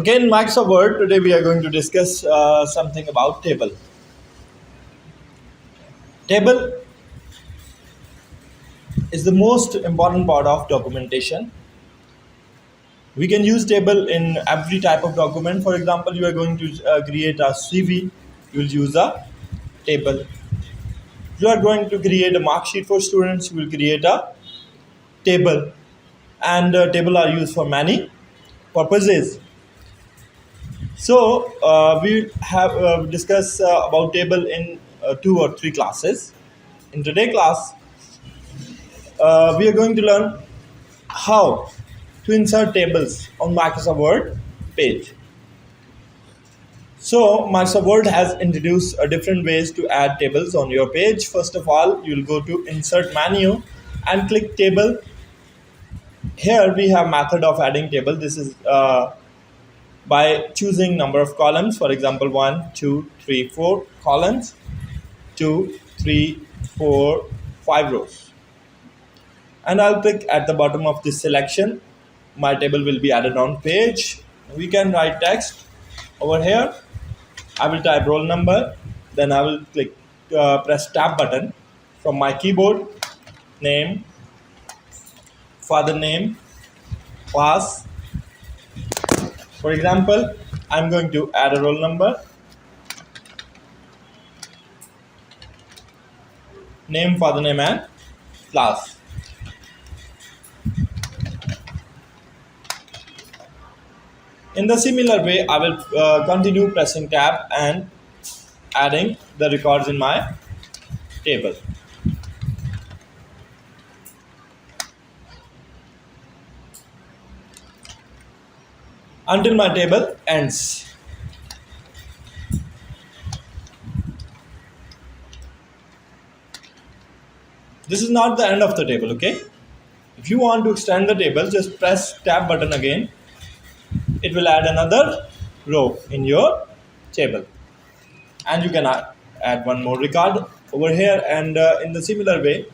Okay, in Microsoft Word, today we are going to discuss something about table. Table is the most important part of documentation. We can use table in every type of document. For example, you are going to create a CV, you will use a table. You are going to create a mark sheet for students, you will create a table. And table are used for many purposes. So we have discussed about table in 2 or 3 classes. In today's class, we are going to learn how to insert tables on Microsoft Word page. So Microsoft Word has introduced different ways to add tables on your page. First of all, you will go to Insert menu and click Table. Here we have method of adding table. This is by choosing number of columns. For example, 1, 2, 3, 4 columns, 2, 3, 4, 5 rows. And I'll click at the bottom of this selection. My table will be added on page. We can write text over here. I will type roll number, then I will click press tab button from my keyboard. Name, father name, class. For example, I'm going to add a roll number, name, father name, and class. In the similar way, I will continue pressing tab and adding the records in my table. Until my table ends. This is not the end of the table, okay? If you want to extend the table, just press tab button again. It will add another row in your table. And you can add one more record over here, and in the similar way,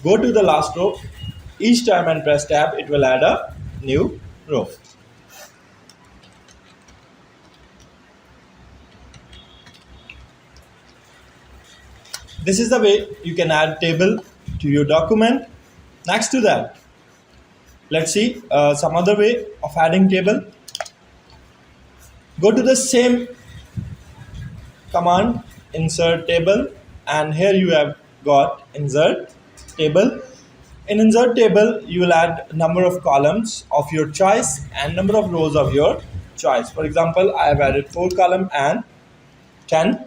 go to the last row. Each time and press tab, it will add a new row. This is the way you can add table to your document. Next to that, let's see some other way of adding table. Go to the same command, insert table, and here you have got insert table. In insert table, you will add number of columns of your choice and number of rows of your choice. For example, I have added 4 columns and 10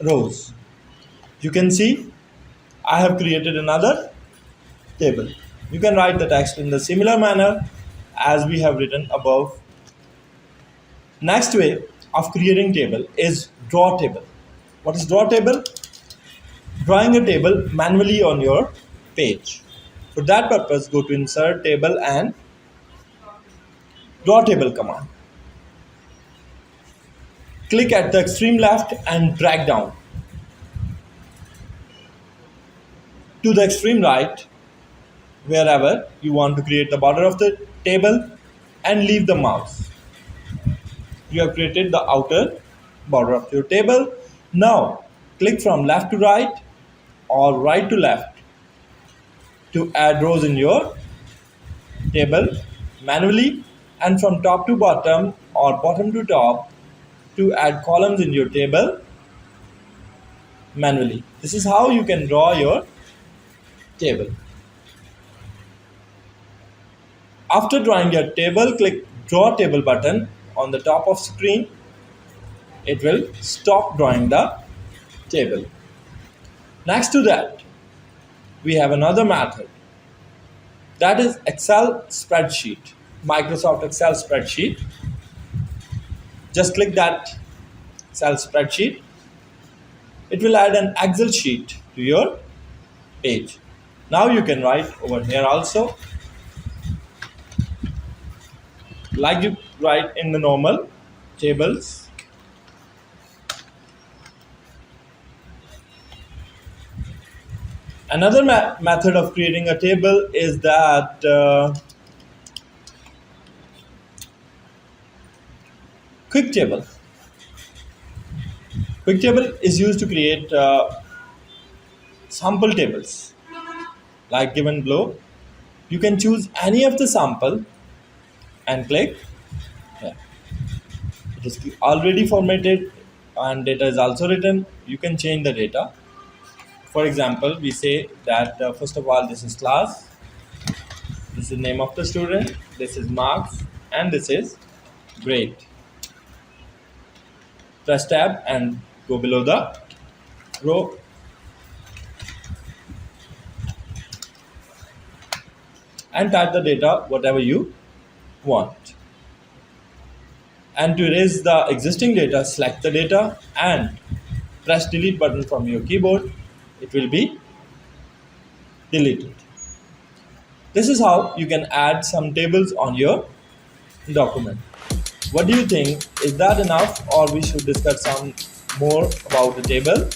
rows. You can see I have created another table. You can write the text in the similar manner as we have written above. Next way of creating table is draw table. What is draw table? Drawing a table manually on your page. For that purpose, go to insert table and draw table command. Click at the extreme left and drag down to the extreme right, wherever you want to create the border of the table, and leave the mouse. You have created the outer border of your table. Now click from left to right or right to left to add rows in your table manually, and from top to bottom or bottom to top to add columns in your table manually. This is how you can draw your table. After drawing your table, click draw table button on the top of screen. It will stop drawing the table. Next to that, we have another method. That is Excel spreadsheet, Microsoft Excel spreadsheet. Just click that Excel spreadsheet. It will add an Excel sheet to your page. Now you can write over here also, like you write in the normal tables. Another method of creating a table is that Quick table. Quick table is used to create sample tables like given below. You can choose any of the sample and click here. It is already formatted and data is also written. You can change the data. For example, we say that first of all, this is class, this is name of the student, this is marks, and this is grade. Press tab and go below the row and type the data whatever you want. And to erase the existing data, select the data and press delete button from your keyboard. It will be deleted. This is how you can add some tables on your document. What do you think? Is that enough or we should discuss some more about the table?